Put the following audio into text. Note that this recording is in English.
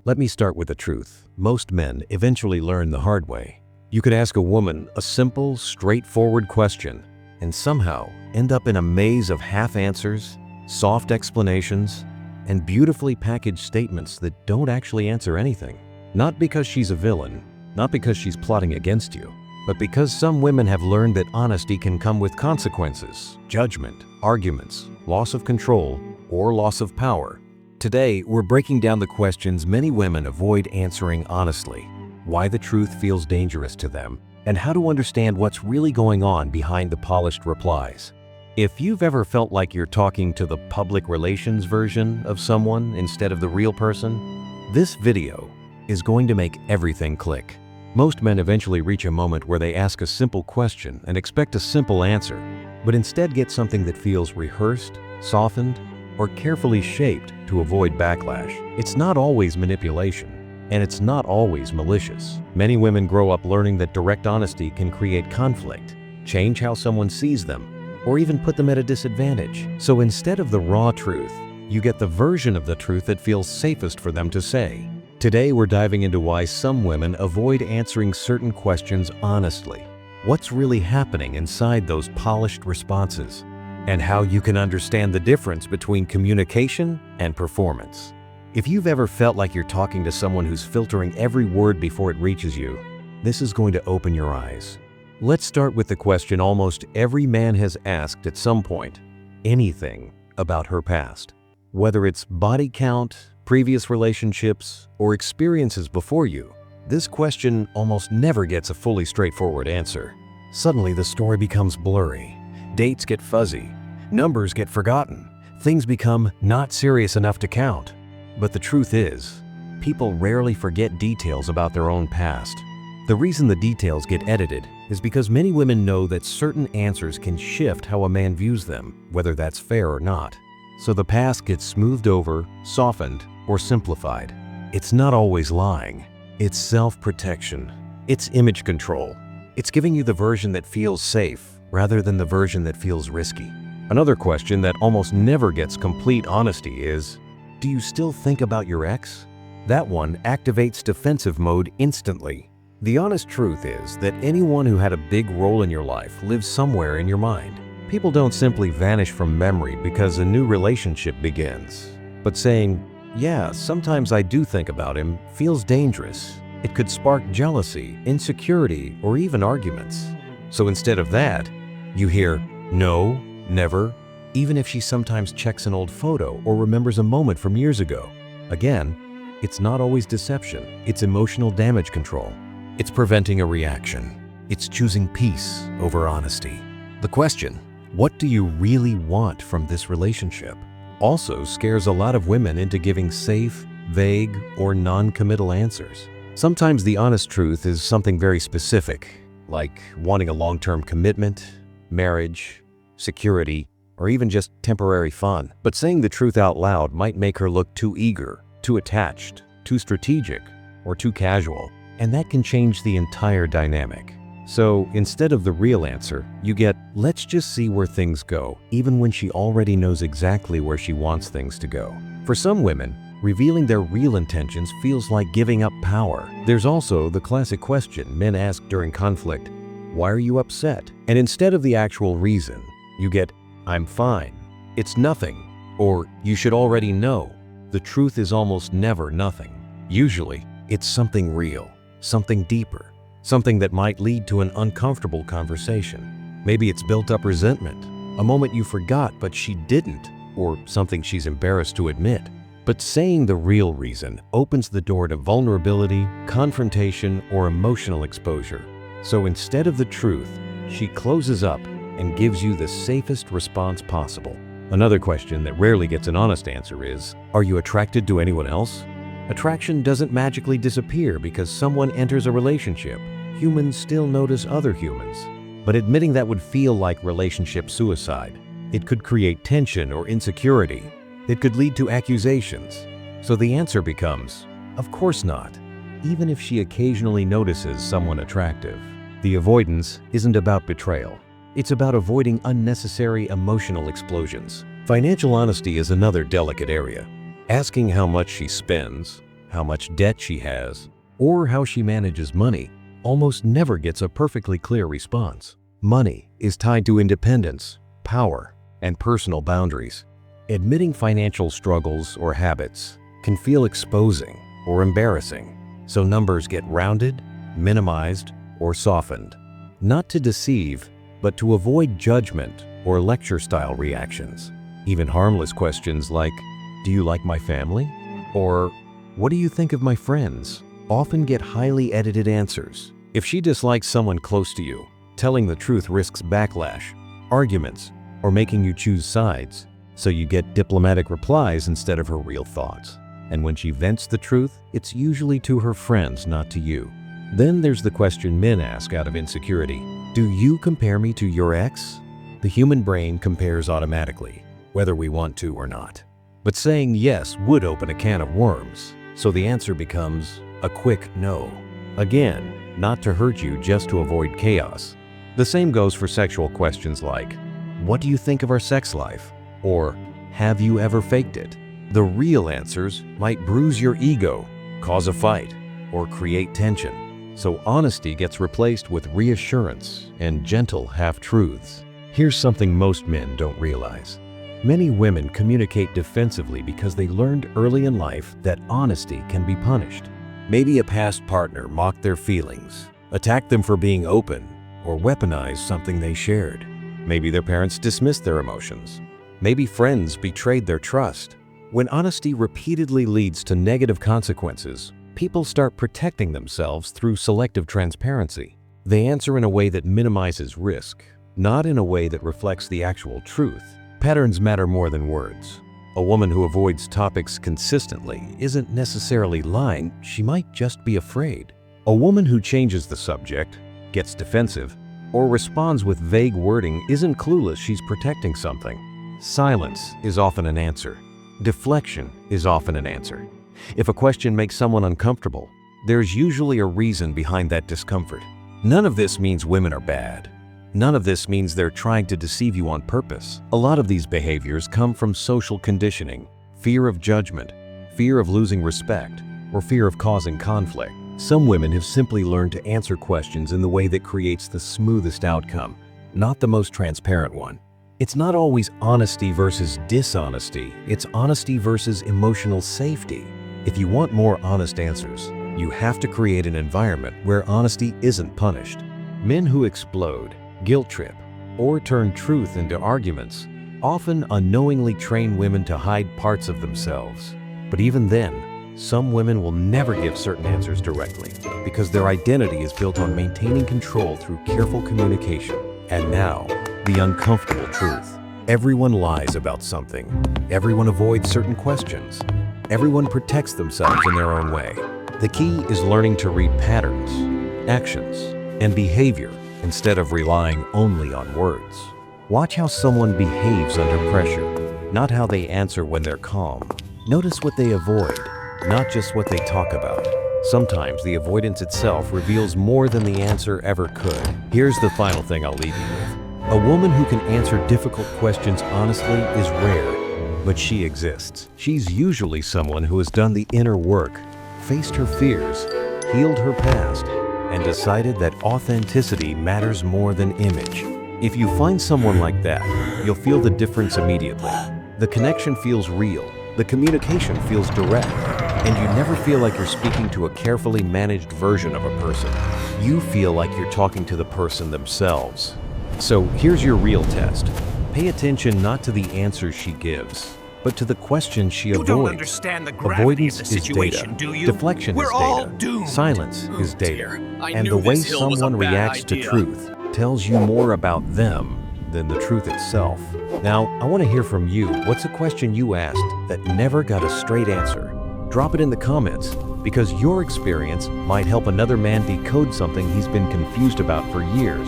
Let me start with the truth. Most men eventually learn the hard way. You could ask a woman a simple, straightforward question and somehow end up in a maze of half answers, soft explanations, and beautifully packaged statements that don't actually answer anything. Not because she's a villain, not because she's plotting against you, but because some women have learned that honesty can come with consequences, judgment, arguments, loss of control, or loss of power. Today, we're breaking down the questions many women avoid answering honestly, why the truth feels dangerous to them, and how to understand what's really going on behind the polished replies. If you've ever felt like you're talking to the public relations version of someone instead of the real person, this video is going to make everything click. Most men eventually reach a moment where they ask a simple question and expect a simple answer, but instead get something that feels rehearsed, softened, or carefully shaped to avoid backlash. It's not always manipulation, and it's not always malicious. Many women grow up learning that direct honesty can create conflict, change how someone sees them, or even put them at a disadvantage. So instead of the raw truth, you get the version of the truth that feels safest for them to say. Today, we're diving into why some women avoid answering certain questions honestly, what's really happening inside those polished responses, and how you can understand the difference between communication and performance. If you've ever felt like you're talking to someone who's filtering every word before it reaches you, this is going to open your eyes. Let's start with the question almost every man has asked at some point: anything about her past. Whether it's body count, previous relationships, or experiences before you, this question almost never gets a fully straightforward answer. Suddenly, the story becomes blurry. Dates get fuzzy. Numbers get forgotten. Things become not serious enough to count. But the truth is, people rarely forget details about their own past. The reason the details get edited is because many women know that certain answers can shift how a man views them, whether that's fair or not. So the past gets smoothed over, softened, or simplified. It's not always lying. It's self-protection. It's image control. It's giving you the version that feels safe rather than the version that feels risky. Another question that almost never gets complete honesty is, do you still think about your ex? That one activates defensive mode instantly. The honest truth is that anyone who had a big role in your life lives somewhere in your mind. People don't simply vanish from memory because a new relationship begins. But saying, "Yeah, sometimes I do think about him," feels dangerous. It could spark jealousy, insecurity, or even arguments. So instead of that, you hear, "No, never," even if she sometimes checks an old photo or remembers a moment from years ago. Again, it's not always deception. It's emotional damage control. It's preventing a reaction. It's choosing peace over honesty. The question, what do you really want from this relationship, also scares a lot of women into giving safe, vague, or non-committal answers. Sometimes the honest truth is something very specific, like wanting a long-term commitment, marriage, security, or even just temporary fun. But saying the truth out loud might make her look too eager, too attached, too strategic, or too casual. And that can change the entire dynamic. So instead of the real answer, you get, "Let's just see where things go," even when she already knows exactly where she wants things to go. For some women, revealing their real intentions feels like giving up power. There's also the classic question men ask during conflict, "Why are you upset?" And instead of the actual reason, you get, "I'm fine," "It's nothing," or "You should already know." The truth is almost never nothing. Usually, it's something real, something deeper, something that might lead to an uncomfortable conversation. Maybe it's built up resentment, a moment you forgot but she didn't, or something she's embarrassed to admit. But saying the real reason opens the door to vulnerability, confrontation, or emotional exposure. So instead of the truth, she closes up and gives you the safest response possible. Another question that rarely gets an honest answer is, are you attracted to anyone else? Attraction doesn't magically disappear because someone enters a relationship. Humans still notice other humans. But admitting that would feel like relationship suicide. It could create tension or insecurity. It could lead to accusations. So the answer becomes, of course not, even if she occasionally notices someone attractive. The avoidance isn't about betrayal. It's about avoiding unnecessary emotional explosions. Financial honesty is another delicate area. Asking how much she spends, how much debt she has, or how she manages money almost never gets a perfectly clear response. Money is tied to independence, power, and personal boundaries. Admitting financial struggles or habits can feel exposing or embarrassing, so numbers get rounded, minimized, or softened. Not to deceive, but to avoid judgment or lecture-style reactions. Even harmless questions like, "Do you like my family?" or "What do you think of my friends?" often get highly edited answers. If she dislikes someone close to you, telling the truth risks backlash, arguments, or making you choose sides, so you get diplomatic replies instead of her real thoughts. And when she vents the truth, it's usually to her friends, not to you. Then there's the question men ask out of insecurity. Do you compare me to your ex? The human brain compares automatically, whether we want to or not. But saying yes would open a can of worms, so the answer becomes a quick no. Again, not to hurt you, just to avoid chaos. The same goes for sexual questions like, "What do you think of our sex life?" or "Have you ever faked it?" The real answers might bruise your ego, cause a fight, or create tension. So honesty gets replaced with reassurance and gentle half-truths. Here's something most men don't realize. Many women communicate defensively because they learned early in life that honesty can be punished. Maybe a past partner mocked their feelings, attacked them for being open, or weaponized something they shared. Maybe their parents dismissed their emotions. Maybe friends betrayed their trust. When honesty repeatedly leads to negative consequences, people start protecting themselves through selective transparency. They answer in a way that minimizes risk, not in a way that reflects the actual truth. Patterns matter more than words. A woman who avoids topics consistently isn't necessarily lying, she might just be afraid. A woman who changes the subject, gets defensive, or responds with vague wording isn't clueless, she's protecting something. Silence is often an answer. Deflection is often an answer. If a question makes someone uncomfortable, there's usually a reason behind that discomfort. None of this means women are bad. None of this means they're trying to deceive you on purpose. A lot of these behaviors come from social conditioning, fear of judgment, fear of losing respect, or fear of causing conflict. Some women have simply learned to answer questions in the way that creates the smoothest outcome, not the most transparent one. It's not always honesty versus dishonesty, it's honesty versus emotional safety. If you want more honest answers, you have to create an environment where honesty isn't punished. Men who explode, guilt trip, or turn truth into arguments often unknowingly train women to hide parts of themselves. But even then, some women will never give certain answers directly because their identity is built on maintaining control through careful communication. And now, the uncomfortable truth. Everyone lies about something. Everyone avoids certain questions. Everyone protects themselves in their own way. The key is learning to read patterns, actions, and behavior instead of relying only on words. Watch how someone behaves under pressure, not how they answer when they're calm. Notice what they avoid, not just what they talk about. Sometimes the avoidance itself reveals more than the answer ever could. Here's the final thing I'll leave you with. A woman who can answer difficult questions honestly is rare, but she exists. She's usually someone who has done the inner work, faced her fears, healed her past, and decided that authenticity matters more than image. If you find someone like that, you'll feel the difference immediately. The connection feels real, the communication feels direct, and you never feel like you're speaking to a carefully managed version of a person. You feel like you're talking to the person themselves. So here's your real test. Pay attention not to the answers she gives, but to the questions she avoids. You don't understand the gravity Avoidance of the situation, is data. do you? Deflection We're is all data. doomed. Silence is Oh, data. dear. I And knew the way this hill was a someone bad reacts to idea. truth tells you more about them than the truth itself. Now, I want to hear from you. What's a question you asked that never got a straight answer? Drop it in the comments, because your experience might help another man decode something he's been confused about for years.